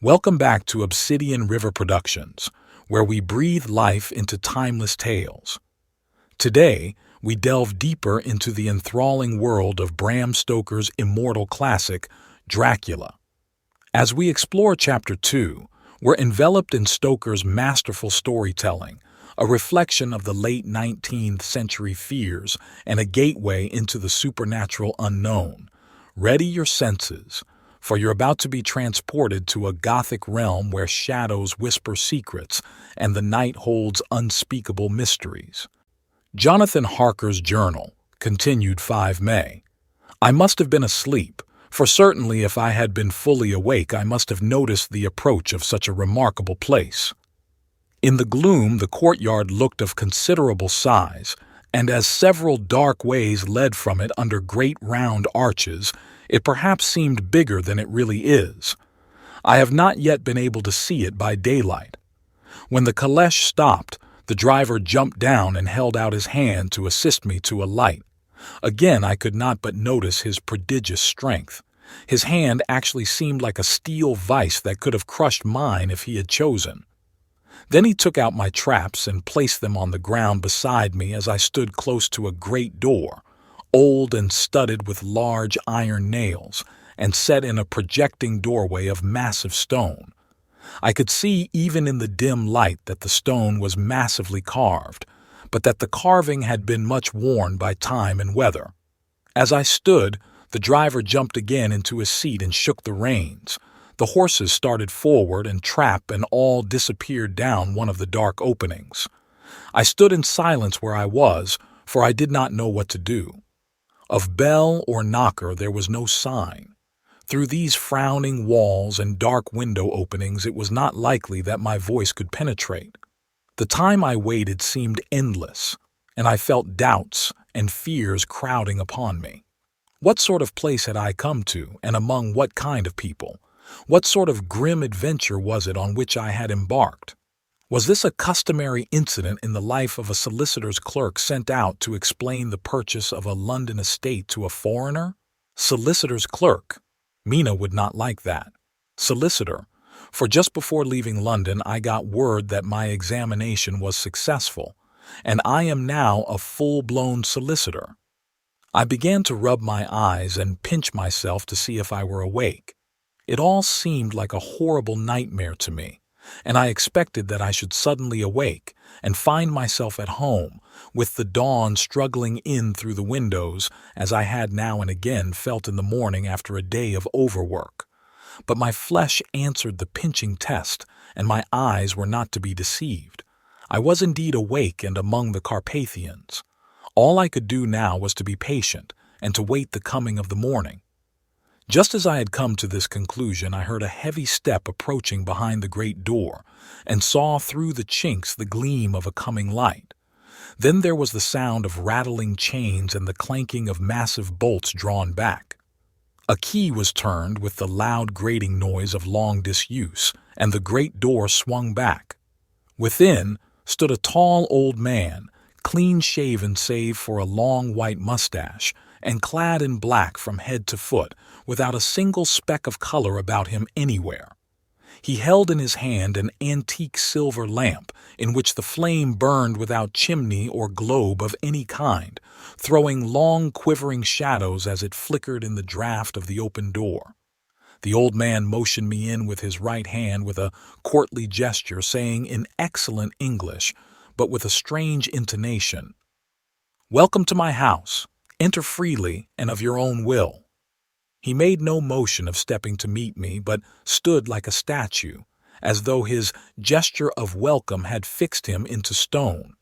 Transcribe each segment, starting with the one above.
Welcome back to Obsidian River Productions, where we breathe life into timeless tales. Today, we delve deeper into the enthralling world of Bram Stoker's immortal classic, Dracula. As we explore Chapter 2, we're enveloped in Stoker's masterful storytelling, a reflection of the late 19th century fears and a gateway into the supernatural unknown. Ready your senses, for you're about to be transported to a Gothic realm where shadows whisper secrets and the night holds unspeakable mysteries. Jonathan Harker's journal continued 5 May. I must have been asleep, for certainly if I had been fully awake I must have noticed the approach of such a remarkable place. In the gloom the courtyard looked of considerable size, and as several dark ways led from it under great round arches, it perhaps seemed bigger than it really is. I have not yet been able to see it by daylight. When the caleche stopped, the driver jumped down and held out his hand to assist me to alight. Again I could not but notice his prodigious strength. His hand actually seemed like a steel vice that could have crushed mine if he had chosen. Then he took out my traps and placed them on the ground beside me as I stood close to a great door, old and studded with large iron nails, and set in a projecting doorway of massive stone. I could see even in the dim light that the stone was massively carved, but that the carving had been much worn by time and weather. As I stood, the driver jumped again into his seat and shook the reins. The horses started forward and trap and all disappeared down one of the dark openings. I stood in silence where I was, for I did not know what to do. Of bell or knocker there was no sign. Through these frowning walls and dark window openings it was not likely that my voice could penetrate. The time I waited seemed endless, and I felt doubts and fears crowding upon me. What sort of place had I come to, and among what kind of people? What sort of grim adventure was it on which I had embarked? Was this a customary incident in the life of a solicitor's clerk sent out to explain the purchase of a London estate to a foreigner? Solicitor's clerk. Mina would not like that. Solicitor. For just before leaving London I got word that my examination was successful, and I am now a full-blown solicitor. I began to rub my eyes and pinch myself to see if I were awake. It all seemed like a horrible nightmare to me, and I expected that I should suddenly awake and find myself at home, with the dawn struggling in through the windows as I had now and again felt in the morning after a day of overwork. But my flesh answered the pinching test, and my eyes were not to be deceived. I was indeed awake and among the Carpathians. All I could do now was to be patient and to wait the coming of the morning. Just as I had come to this conclusion, I heard a heavy step approaching behind the great door, and saw through the chinks the gleam of a coming light. Then there was the sound of rattling chains and the clanking of massive bolts drawn back. A key was turned with the loud grating noise of long disuse, and the great door swung back. Within stood a tall old man, clean-shaven save for a long white mustache, and clad in black from head to foot, without a single speck of color about him anywhere. He held in his hand an antique silver lamp in which the flame burned without chimney or globe of any kind, throwing long quivering shadows as it flickered in the draught of the open door. The old man motioned me in with his right hand with a courtly gesture, saying in excellent English, but with a strange intonation, "Welcome to my house. Enter freely and of your own will." He made no motion of stepping to meet me, but stood like a statue, as though his gesture of welcome had fixed him into stone.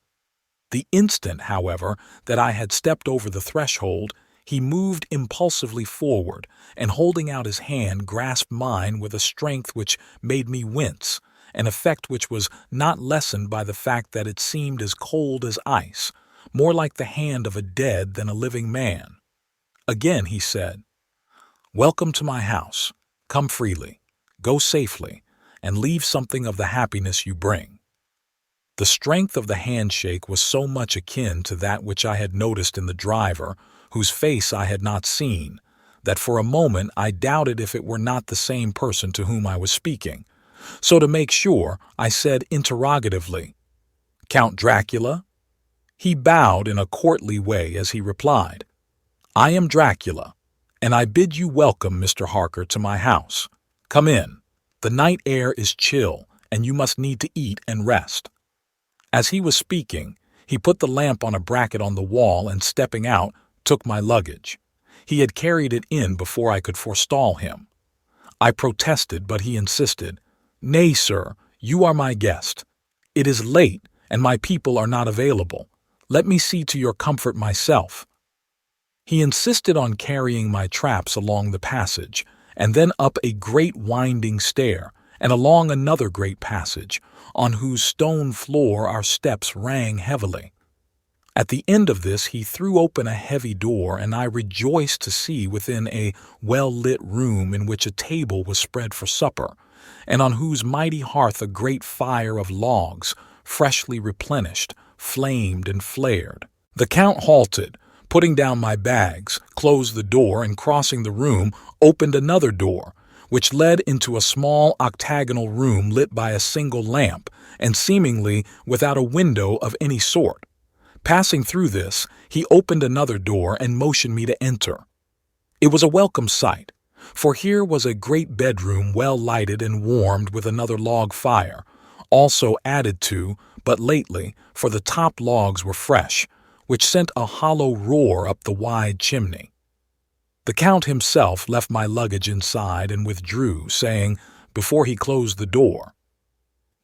The instant, however, that I had stepped over the threshold, he moved impulsively forward, and holding out his hand grasped mine with a strength which made me wince, an effect which was not lessened by the fact that it seemed as cold as ice, more like the hand of a dead than a living man. Again he said, "Welcome to my house. Come freely, go safely, and leave something of the happiness you bring." The strength of the handshake was so much akin to that which I had noticed in the driver, whose face I had not seen, that for a moment I doubted if it were not the same person to whom I was speaking, So to make sure, I said interrogatively, "Count Dracula?" He bowed in a courtly way as he replied, "I am Dracula, and I bid you welcome, Mr. Harker, to my house. Come in. The night air is chill, and you must need to eat and rest." As he was speaking, he put the lamp on a bracket on the wall and, stepping out, took my luggage. He had carried it in before I could forestall him. I protested, but he insisted, "Nay, sir, you are my guest. It is late, and my people are not available. Let me see to your comfort myself." He insisted on carrying my traps along the passage, and then up a great winding stair, and along another great passage, on whose stone floor our steps rang heavily. At the end of this he threw open a heavy door, and I rejoiced to see within a well-lit room in which a table was spread for supper, and on whose mighty hearth a great fire of logs, freshly replenished, flamed and flared. The Count halted, putting down my bags, closed the door, and crossing the room, opened another door, which led into a small octagonal room lit by a single lamp, and seemingly without a window of any sort. Passing through this, he opened another door and motioned me to enter. It was a welcome sight, for here was a great bedroom well lighted and warmed with another log fire, also added to, but lately, for the top logs were fresh, which sent a hollow roar up the wide chimney. The Count himself left my luggage inside and withdrew, saying, before he closed the door,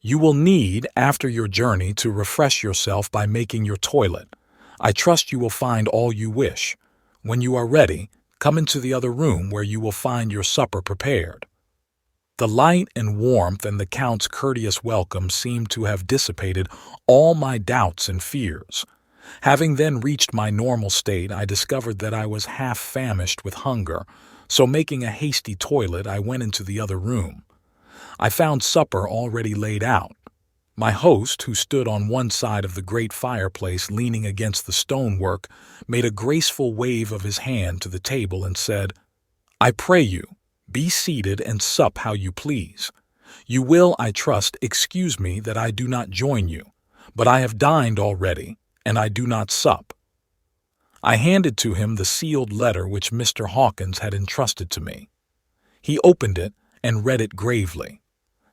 "You will need, after your journey, to refresh yourself by making your toilet. I trust you will find all you wish. When you are ready, come into the other room where you will find your supper prepared." The light and warmth and the Count's courteous welcome seemed to have dissipated all my doubts and fears. Having then reached my normal state, I discovered that I was half famished with hunger, so making a hasty toilet, I went into the other room. I found supper already laid out. My host, who stood on one side of the great fireplace leaning against the stonework, made a graceful wave of his hand to the table and said, "I pray you, be seated and sup how you please. You will, I trust, excuse me that I do not join you, but I have dined already, and I do not sup." I handed to him the sealed letter which Mr. Hawkins had entrusted to me. He opened it and read it gravely.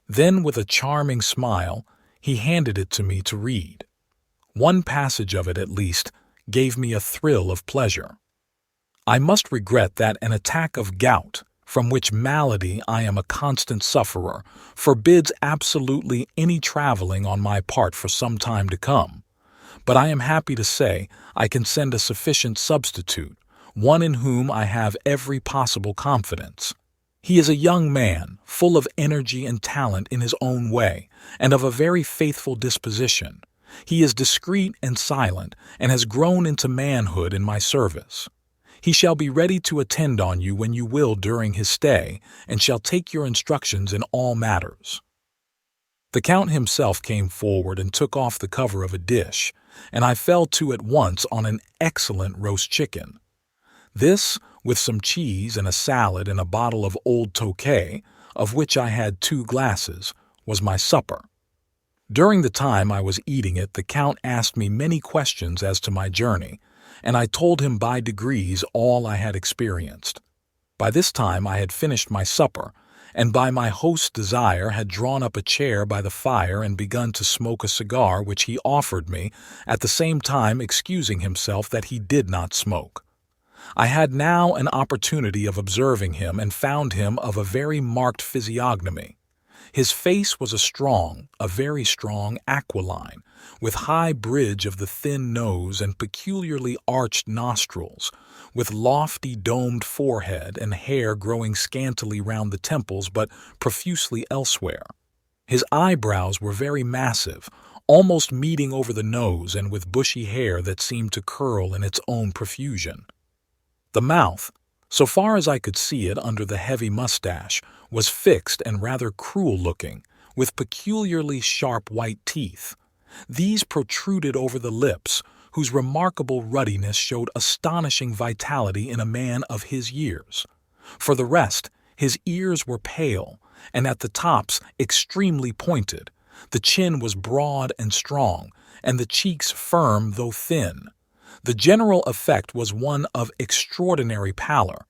Then, with a charming smile, he handed it to me to read. One passage of it, at least, gave me a thrill of pleasure. "I must regret that an attack of gout, from which malady I am a constant sufferer, forbids absolutely any traveling on my part for some time to come. But I am happy to say I can send a sufficient substitute, one in whom I have every possible confidence. He is a young man, full of energy and talent in his own way, and of a very faithful disposition. He is discreet and silent, and has grown into manhood in my service. He shall be ready to attend on you when you will during his stay, and shall take your instructions in all matters." The Count himself came forward and took off the cover of a dish, and I fell to at once on an excellent roast chicken. This, with some cheese and a salad and a bottle of old Tokay, of which I had 2 glasses, was my supper. During the time I was eating it, the Count asked me many questions as to my journey, and I told him by degrees all I had experienced. By this time I had finished my supper, and by my host's desire had drawn up a chair by the fire and begun to smoke a cigar which he offered me, at the same time excusing himself that he did not smoke. I had now an opportunity of observing him and found him of a very marked physiognomy. His face was a very strong aquiline, with high bridge of the thin nose and peculiarly arched nostrils, with lofty domed forehead and hair growing scantily round the temples but profusely elsewhere. His eyebrows were very massive, almost meeting over the nose, and with bushy hair that seemed to curl in its own profusion. The mouth, so far as I could see it under the heavy mustache, was fixed and rather cruel-looking, with peculiarly sharp white teeth. These protruded over the lips, whose remarkable ruddiness showed astonishing vitality in a man of his years. For the rest, his ears were pale, and at the tops extremely pointed. The chin was broad and strong, and the cheeks firm though thin. The general effect was one of extraordinary pallor.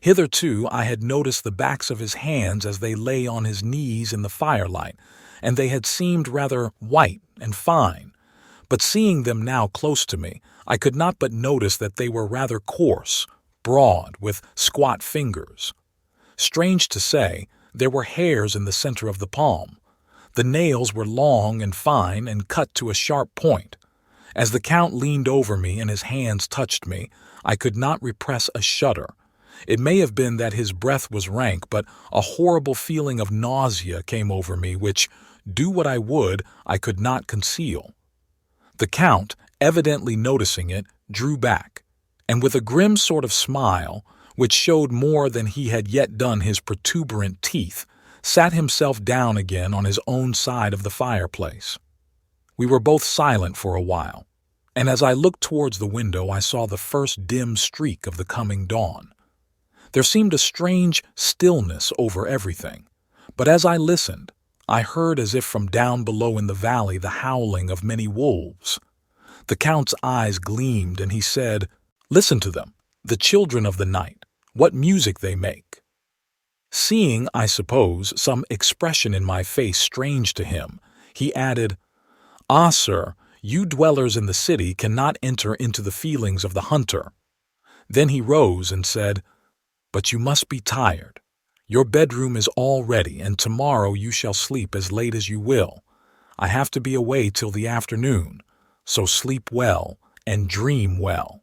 Hitherto I had noticed the backs of his hands as they lay on his knees in the firelight, and they had seemed rather white and fine. But seeing them now close to me, I could not but notice that they were rather coarse, broad, with squat fingers. Strange to say, there were hairs in the center of the palm. The nails were long and fine and cut to a sharp point. As the Count leaned over me and his hands touched me, I could not repress a shudder. It may have been that his breath was rank, but a horrible feeling of nausea came over me which, do what I would, I could not conceal. The Count, evidently noticing it, drew back, and with a grim sort of smile, which showed more than he had yet done his protuberant teeth, sat himself down again on his own side of the fireplace. We were both silent for a while, and as I looked towards the window I saw the first dim streak of the coming dawn. There seemed a strange stillness over everything, but as I listened, I heard as if from down below in the valley the howling of many wolves. The Count's eyes gleamed, and he said, "Listen to them, the children of the night, what music they make." Seeing, I suppose, some expression in my face strange to him, he added, "Ah, sir, you dwellers in the city cannot enter into the feelings of the hunter." Then he rose and said, "But you must be tired. Your bedroom is all ready, and tomorrow you shall sleep as late as you will. I have to be away till the afternoon, so sleep well and dream well."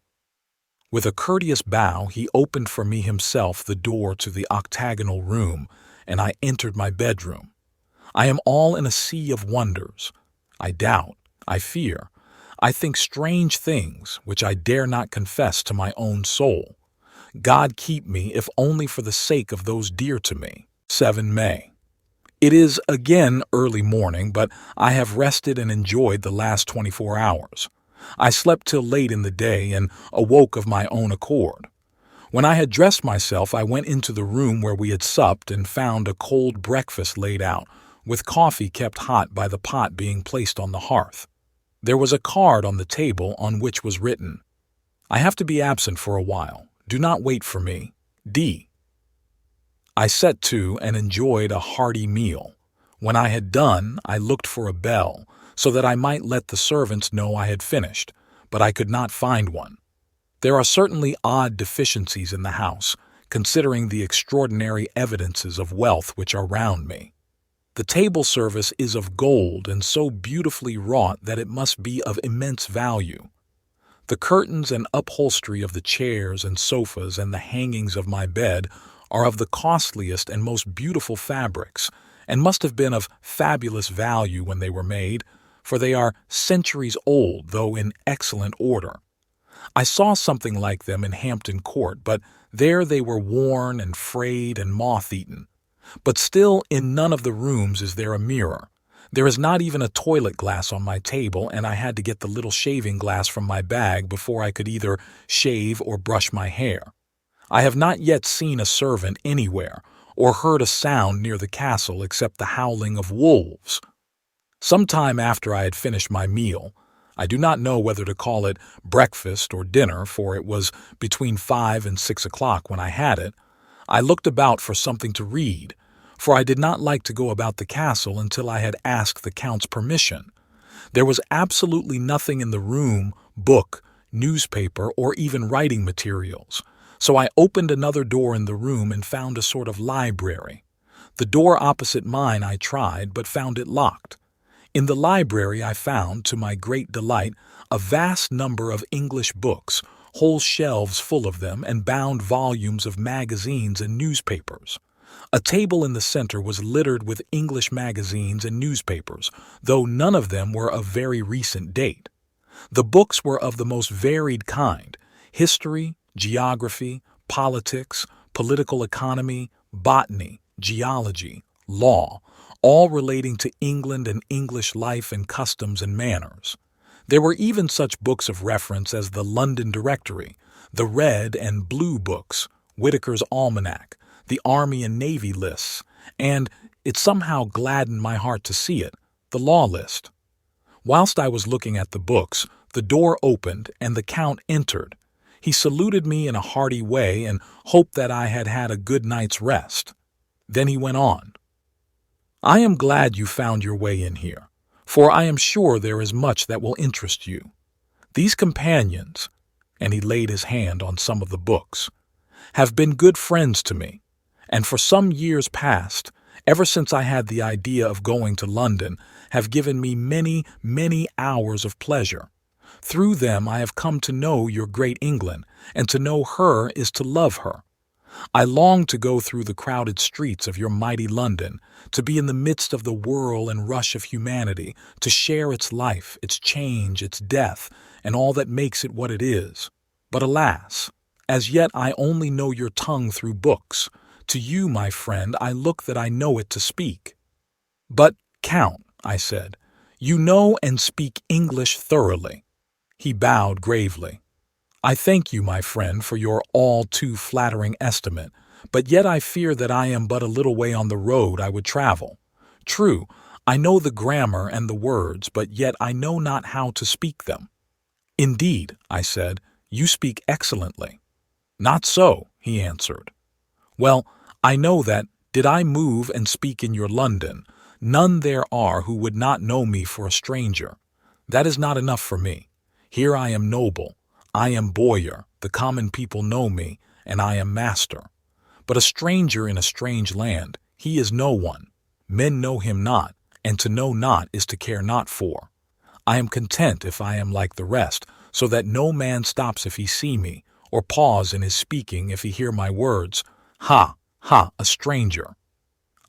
With a courteous bow, he opened for me himself the door to the octagonal room, and I entered my bedroom. I am all in a sea of wonders. I doubt, I fear, I think strange things which I dare not confess to my own soul. God keep me, if only for the sake of those dear to me. 7 May. It is again early morning, but I have rested and enjoyed the last 24 hours. I slept till late in the day and awoke of my own accord. When I had dressed myself, I went into the room where we had supped and found a cold breakfast laid out, with coffee kept hot by the pot being placed on the hearth. There was a card on the table on which was written, "I have to be absent for a while. Do not wait for me. D." I set to and enjoyed a hearty meal. When I had done, I looked for a bell, so that I might let the servants know I had finished, but I could not find one. There are certainly odd deficiencies in the house, considering the extraordinary evidences of wealth which are round me. The table service is of gold and so beautifully wrought that it must be of immense value. The curtains and upholstery of the chairs and sofas and the hangings of my bed are of the costliest and most beautiful fabrics, and must have been of fabulous value when they were made, for they are centuries old, though in excellent order. I saw something like them in Hampton Court, but there they were worn and frayed and moth-eaten. But still in none of the rooms is there a mirror. There is not even a toilet glass on my table, and I had to get the little shaving glass from my bag before I could either shave or brush my hair. I have not yet seen a servant anywhere, or heard a sound near the castle except the howling of wolves. Some time after I had finished my meal, I do not know whether to call it breakfast or dinner, for it was between 5 and 6 o'clock when I had it, I looked about for something to read, for I did not like to go about the castle until I had asked the Count's permission. There was absolutely nothing in the room, book, newspaper, or even writing materials, so I opened another door in the room and found a sort of library. The door opposite mine I tried, but found it locked. In the library I found, to my great delight, a vast number of English books, whole shelves full of them, and bound volumes of magazines and newspapers. A table in the center was littered with English magazines and newspapers, though none of them were of very recent date. The books were of the most varied kind: history, geography, politics, political economy, botany, geology, law, all relating to England and English life and customs and manners. There were even such books of reference as the London Directory, the Red and Blue books, Whitaker's Almanac, the Army and Navy lists, and It somehow gladdened my heart to see it, the law list. Whilst I was looking at the books, the door opened and the Count entered. He saluted me in a hearty way and hoped that I had had a good night's rest. Then he went on. I am glad you found your way in here, for I am sure there is much that will interest you. These companions, and he laid his hand on some of the books, have been good friends to me, and for some years past, ever since I had the idea of going to London, have given me many, many hours of pleasure. Through them I have come to know your great England, and to know her is to love her. I long to go through the crowded streets of your mighty London, to be in the midst of the whirl and rush of humanity, to share its life, its change, its death, and all that makes it what it is. But alas, as yet I only know your tongue through books. To you, my friend, I look that I know it to speak. But, Count, I said, you know and speak English thoroughly. He bowed gravely. I thank you, my friend, for your all too flattering estimate, but yet I fear that I am but a little way on the road I would travel. True, I know the grammar and the words, but yet I know not how to speak them. Indeed, I said, you speak excellently. Not so, he answered. Well, I know that, did I move and speak in your London, none there are who would not know me for a stranger. That is not enough for me. Here I am noble. I am Boyar, the common people know me, and I am master. But a stranger in a strange land, he is no one. Men know him not, and to know not is to care not for. I am content if I am like the rest, so that no man stops if he see me, or pause in his speaking if he hear my words. Ha, ha, a stranger.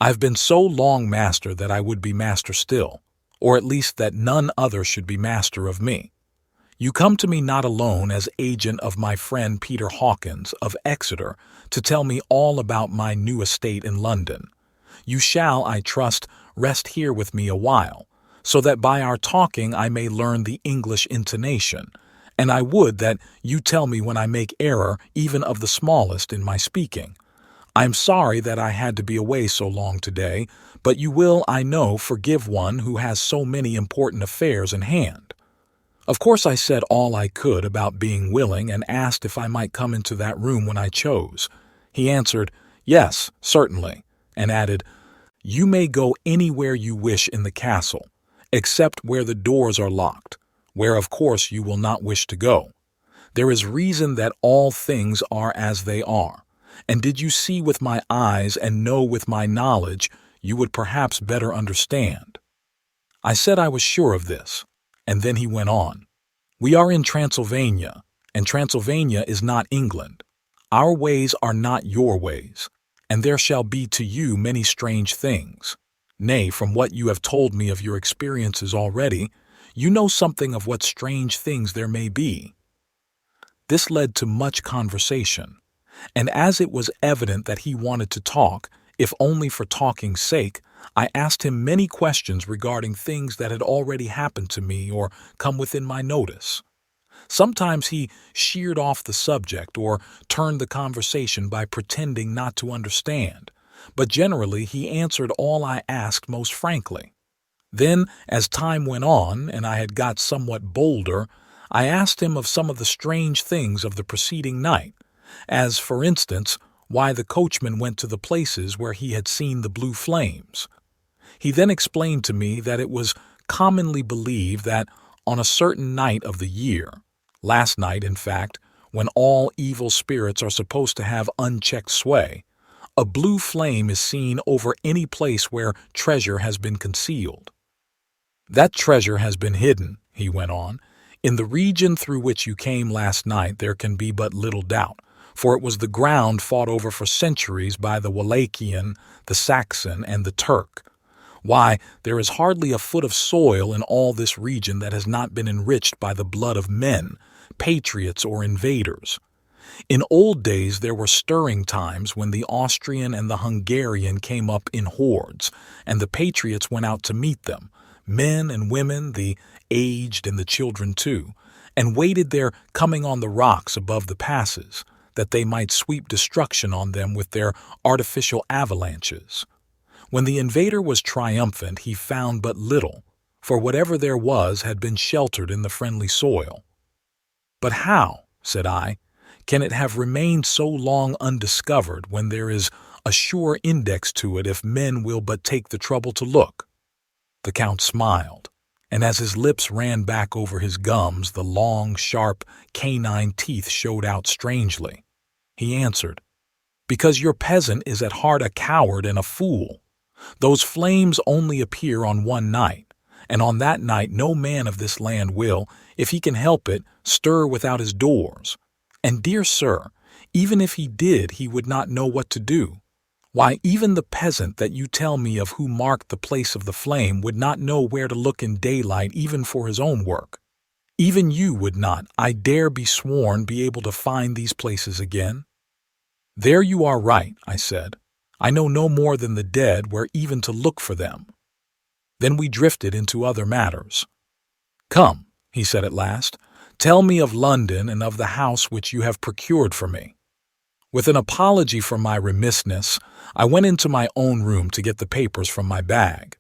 I have been so long master that I would be master still, or at least that none other should be master of me. You come to me not alone as agent of my friend Peter Hawkins of Exeter to tell me all about my new estate in London. You shall, I trust, rest here with me a while, so that by our talking I may learn the English intonation, and I would that you tell me when I make error even of the smallest in my speaking. I am sorry that I had to be away so long today, but you will, I know, forgive one who has so many important affairs in hand. Of course I said all I could about being willing and asked if I might come into that room when I chose. He answered, yes, certainly, and added, you may go anywhere you wish in the castle, except where the doors are locked, where of course you will not wish to go. There is reason that all things are as they are, and did you see with my eyes and know with my knowledge, you would perhaps better understand. I said I was sure of this. And then he went on. We are in Transylvania, and Transylvania is not England. Our ways are not your ways, and there shall be to you many strange things. Nay, from what you have told me of your experiences already, you know something of what strange things there may be. This led to much conversation, and as it was evident that he wanted to talk, if only for talking's sake, I asked him many questions regarding things that had already happened to me or come within my notice. Sometimes he sheered off the subject or turned the conversation by pretending not to understand, but generally he answered all I asked most frankly. Then, as time went on and I had got somewhat bolder, I asked him of some of the strange things of the preceding night, as, for instance, why the coachman went to the places where he had seen the blue flames. He then explained to me that it was commonly believed that on a certain night of the year, last night in fact, when all evil spirits are supposed to have unchecked sway, a blue flame is seen over any place where treasure has been concealed. That treasure has been hidden, he went on. In the region through which you came last night there can be but little doubt, for it was the ground fought over for centuries by the Wallachian, the Saxon, and the Turk. Why, there is hardly a foot of soil in all this region that has not been enriched by the blood of men, patriots or invaders. In old days there were stirring times when the Austrian and the Hungarian came up in hordes, and the patriots went out to meet them, men and women, the aged and the children too, and waited there coming on the rocks above the passes, that they might sweep destruction on them with their artificial avalanches. When the invader was triumphant, he found but little, for whatever there was had been sheltered in the friendly soil. "But how," said I, "can it have remained so long undiscovered when there is a sure index to it if men will but take the trouble to look?" The Count smiled, and as his lips ran back over his gums, the long, sharp, canine teeth showed out strangely. He answered, "Because your peasant is at heart a coward and a fool. Those flames only appear on one night, and on that night no man of this land will, if he can help it, stir without his doors. And, dear sir, even if he did, he would not know what to do. Why, even the peasant that you tell me of who marked the place of the flame would not know where to look in daylight even for his own work. Even you would not, I dare be sworn, be able to find these places again." "There you are right," I said. "I know no more than the dead where even to look for them." Then we drifted into other matters. "Come," he said at last, "tell me of London and of the house which you have procured for me." With an apology for my remissness, I went into my own room to get the papers from my bag.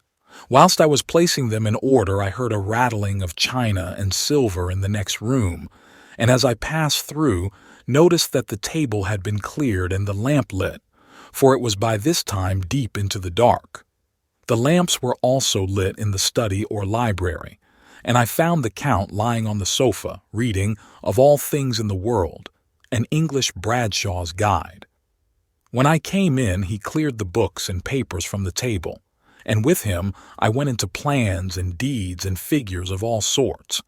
Whilst I was placing them in order, I heard a rattling of china and silver in the next room, and as I passed through, noticed that the table had been cleared and the lamp lit, for it was by this time deep into the dark. The lamps were also lit in the study or library, and I found the Count lying on the sofa, reading, of all things in the world, an English Bradshaw's Guide. When I came in, he cleared the books and papers from the table, and with him I went into plans and deeds and figures of all sorts.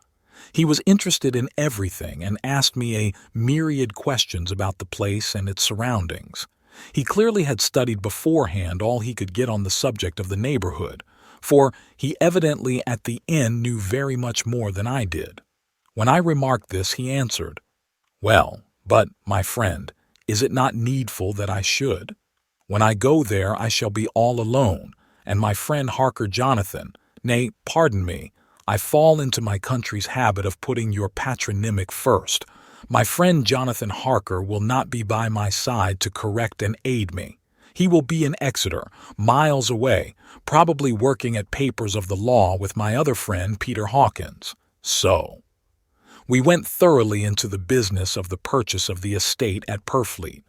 He was interested in everything and asked me a myriad questions about the place and its surroundings. He clearly had studied beforehand all he could get on the subject of the neighborhood, for he evidently at the end knew very much more than I did. When I remarked this, he answered, "Well, but, my friend, is it not needful that I should? When I go there I shall be all alone, and my friend Harker Jonathan, nay, pardon me, I fall into my country's habit of putting your patronymic first. My friend Jonathan Harker will not be by my side to correct and aid me. He will be in Exeter, miles away, probably working at papers of the law with my other friend Peter Hawkins. So we went thoroughly into the business of the purchase of the estate at Purfleet.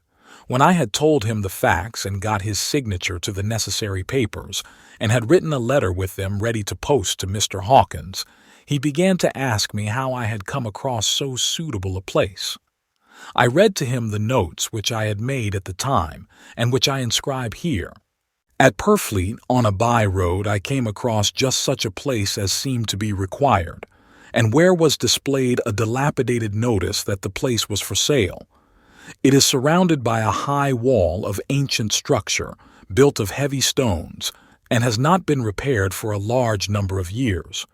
When I had told him the facts and got his signature to the necessary papers, and had written a letter with them ready to post to Mr. Hawkins, he began to ask me how I had come across so suitable a place. I read to him the notes which I had made at the time, and which I inscribe here. At Purfleet, on a by-road, I came across just such a place as seemed to be required, and where was displayed a dilapidated notice that the place was for sale. It is surrounded by a high wall of ancient structure, built of heavy stones, and has not been repaired for a large number of years.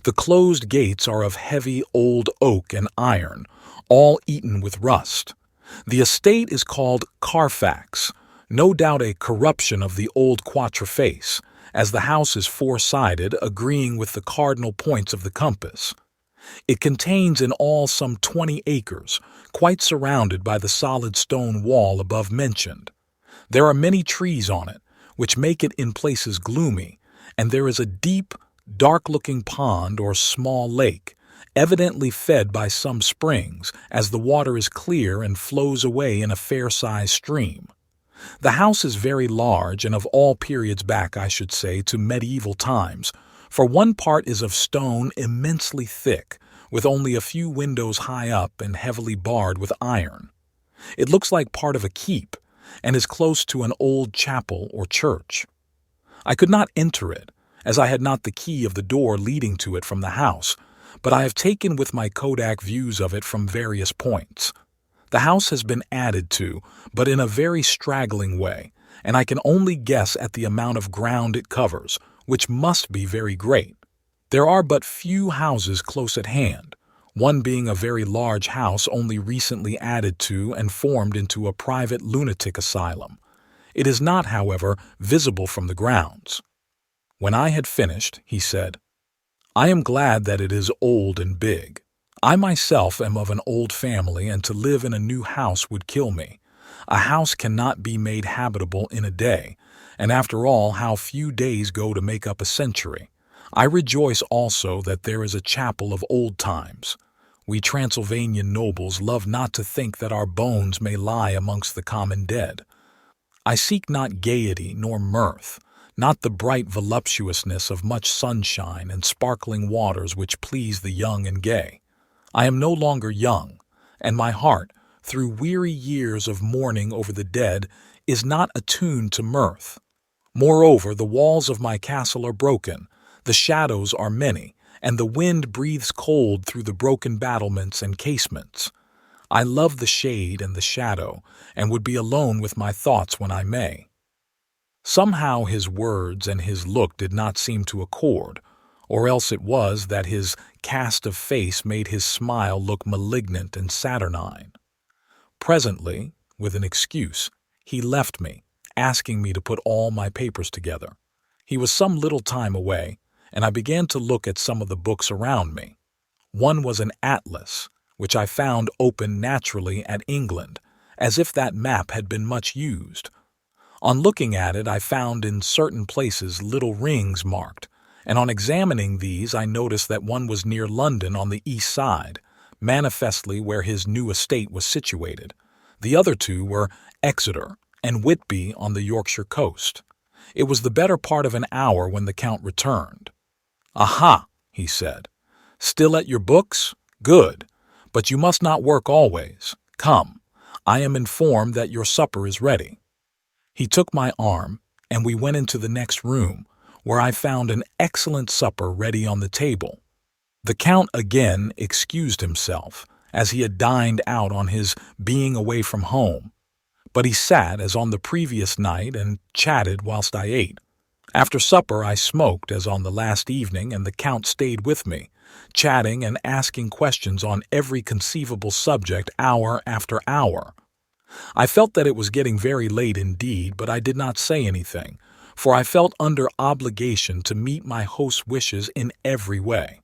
The closed gates are of heavy old oak and iron, all eaten with rust. The estate is called Carfax, no doubt a corruption of the old quatreface, as the house is four-sided, agreeing with the cardinal points of the compass. It contains in all some 20 acres, quite surrounded by the solid stone wall above mentioned. There are many trees on it, which make it in places gloomy, and there is a deep, dark-looking pond or small lake, evidently fed by some springs, as the water is clear and flows away in a fair-sized stream. The house is very large and of all periods back, I should say, to medieval times, for one part is of stone immensely thick, with only a few windows high up and heavily barred with iron. It looks like part of a keep, and is close to an old chapel or church. I could not enter it, as I had not the key of the door leading to it from the house, but I have taken with my Kodak views of it from various points. The house has been added to, but in a very straggling way, and I can only guess at the amount of ground it covers, which must be very great. There are but few houses close at hand, one being a very large house only recently added to and formed into a private lunatic asylum. It is not, however, visible from the grounds. When I had finished, he said, "I am glad that it is old and big. I myself am of an old family, and to live in a new house would kill me. A house cannot be made habitable in a day, and after all, how few days go to make up a century. I rejoice also that there is a chapel of old times. We Transylvanian nobles love not to think that our bones may lie amongst the common dead. I seek not gaiety nor mirth, not the bright voluptuousness of much sunshine and sparkling waters which please the young and gay. I am no longer young, and my heart, through weary years of mourning over the dead, is not attuned to mirth. Moreover, the walls of my castle are broken, the shadows are many, and the wind breathes cold through the broken battlements and casements. I love the shade and the shadow, and would be alone with my thoughts when I may. Somehow his words and his look did not seem to accord, or else it was that his cast of face made his smile look malignant and saturnine. Presently, with an excuse, he left me, asking me to put all my papers together. He was some little time away, and I began to look at some of the books around me. One was an atlas, which I found open naturally at England, as if that map had been much used. On looking at it, I found in certain places little rings marked, and on examining these I noticed that one was near London on the east side, manifestly where his new estate was situated. The other two were Exeter and Whitby on the Yorkshire coast. It was the better part of an hour when the Count returned. "Aha," he said. "Still at your books? Good. But you must not work always. Come, I am informed that your supper is ready." He took my arm, and we went into the next room, where I found an excellent supper ready on the table. The Count again excused himself, as he had dined out on his being away from home, but he sat as on the previous night and chatted whilst I ate. After supper I smoked as on the last evening, and the Count stayed with me, chatting and asking questions on every conceivable subject hour after hour. I felt that it was getting very late indeed, but I did not say anything, for I felt under obligation to meet my host's wishes in every way.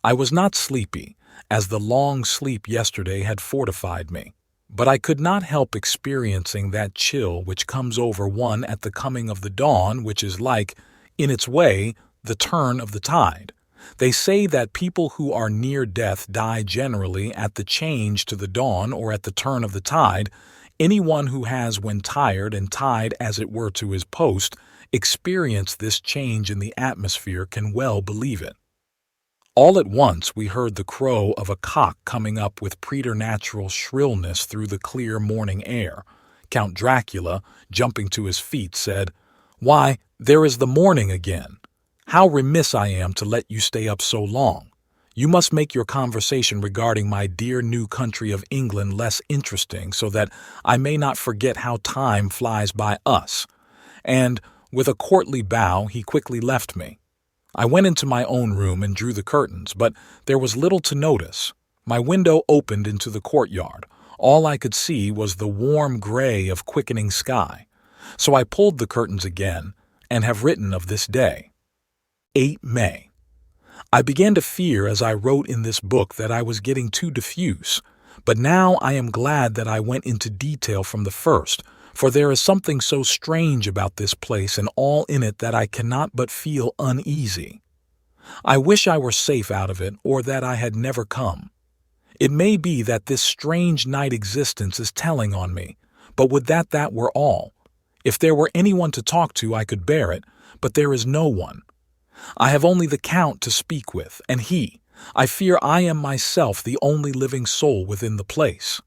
I was not sleepy, as the long sleep yesterday had fortified me, but I could not help experiencing that chill which comes over one at the coming of the dawn, which is like, in its way, the turn of the tide. They say that people who are near death die generally at the change to the dawn or at the turn of the tide. Anyone who has, when tired and tied as it were to his post, experienced this change in the atmosphere can well believe it. All at once we heard the crow of a cock coming up with preternatural shrillness through the clear morning air. Count Dracula, jumping to his feet, said, "Why, there is the morning again! How remiss I am to let you stay up so long. You must make your conversation regarding my dear new country of England less interesting, so that I may not forget how time flies by us." And, with a courtly bow, he quickly left me. I went into my own room and drew the curtains, but there was little to notice. My window opened into the courtyard. All I could see was the warm gray of quickening sky. So I pulled the curtains again, and have written of this day. 8 May. I began to fear as I wrote in this book that I was getting too diffuse, but now I am glad that I went into detail from the first, for there is something so strange about this place and all in it that I cannot but feel uneasy. I wish I were safe out of it, or that I had never come. It may be that this strange night existence is telling on me, but would that were all. If there were anyone to talk to I could bear it, but there is no one. I have only the Count to speak with, and I fear I am myself the only living soul within the place.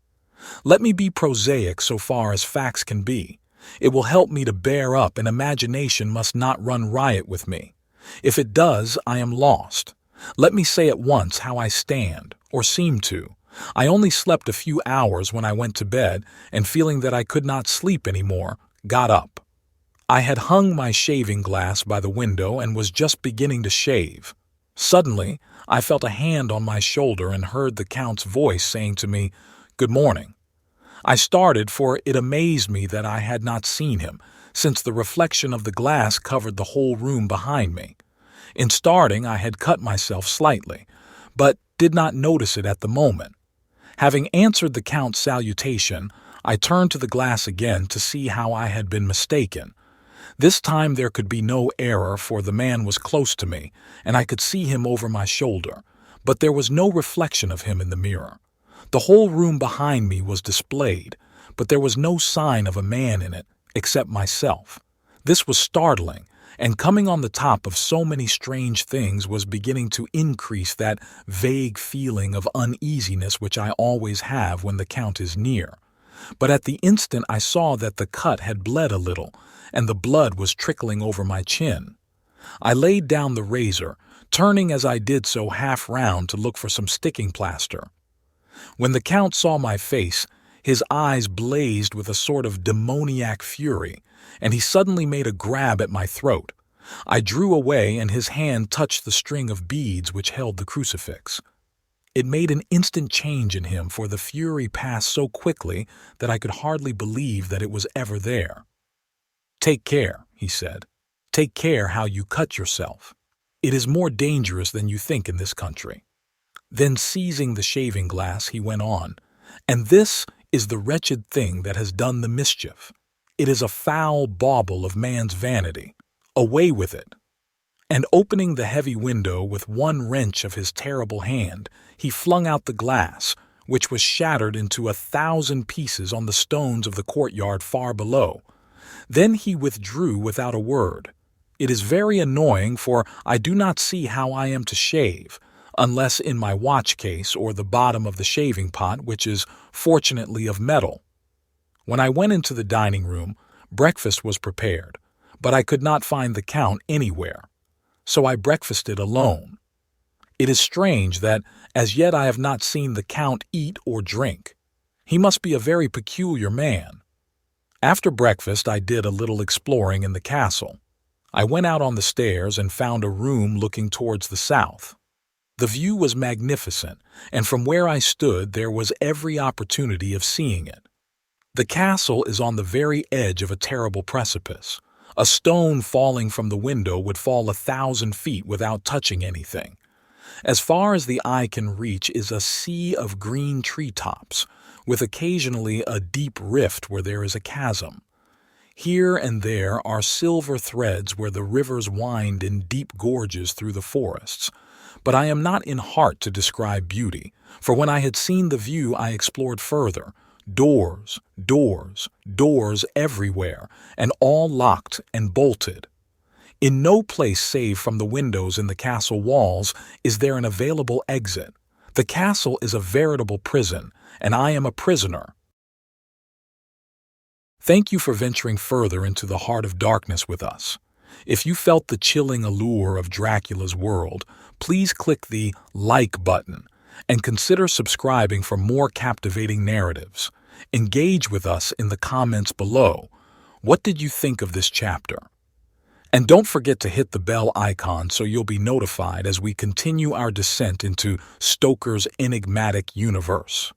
Let me be prosaic so far as facts can be. It will help me to bear up, and imagination must not run riot with me. If it does, I am lost. Let me say at once how I stand, or seem to. I only slept a few hours when I went to bed, and feeling that I could not sleep any more, got up. I had hung my shaving glass by the window and was just beginning to shave. Suddenly, I felt a hand on my shoulder and heard the Count's voice saying to me, "Good morning." I started, for it amazed me that I had not seen him, since the reflection of the glass covered the whole room behind me. In starting, I had cut myself slightly, but did not notice it at the moment. Having answered the Count's salutation, I turned to the glass again to see how I had been mistaken. This time there could be no error, for the man was close to me, and I could see him over my shoulder, but there was no reflection of him in the mirror. The whole room behind me was displayed, but there was no sign of a man in it, except myself. This was startling, and coming on the top of so many strange things was beginning to increase that vague feeling of uneasiness which I always have when the Count is near. But at the instant I saw that the cut had bled a little, and the blood was trickling over my chin. I laid down the razor, turning as I did so half round to look for some sticking plaster. When the Count saw my face, his eyes blazed with a sort of demoniac fury, and he suddenly made a grab at my throat. I drew away, and his hand touched the string of beads which held the crucifix. It made an instant change in him, for the fury passed so quickly that I could hardly believe that it was ever there. "Take care," he said. "Take care how you cut yourself. It is more dangerous than you think in this country." Then, seizing the shaving glass, he went on, "And this is the wretched thing that has done the mischief. It is a foul bauble of man's vanity. Away with it." And opening the heavy window with one wrench of his terrible hand, he flung out the glass, which was shattered into 1,000 pieces on the stones of the courtyard far below. Then he withdrew without a word. It is very annoying, for I do not see how I am to shave, unless in my watch case or the bottom of the shaving pot, which is fortunately of metal. When I went into the dining room, breakfast was prepared, but I could not find the Count anywhere, so I breakfasted alone. It is strange that as yet I have not seen the Count eat or drink. He must be a very peculiar man. After breakfast I did a little exploring in the castle. I went out on the stairs and found a room looking towards the south. The view was magnificent, and from where I stood there was every opportunity of seeing it. The castle is on the very edge of a terrible precipice. A stone falling from the window would fall 1,000 feet without touching anything. As far as the eye can reach is a sea of green treetops, with occasionally a deep rift where there is a chasm. Here and there are silver threads where the rivers wind in deep gorges through the forests. But I am not in heart to describe beauty, for when I had seen the view I explored further. Doors, doors, doors everywhere, and all locked and bolted. In no place save from the windows in the castle walls is there an available exit. The castle is a veritable prison, and I am a prisoner. Thank you for venturing further into the heart of darkness with us. If you felt the chilling allure of Dracula's world, please click the like button and consider subscribing for more captivating narratives. Engage with us in the comments below. What did you think of this chapter? And don't forget to hit the bell icon so you'll be notified as we continue our descent into Stoker's enigmatic universe.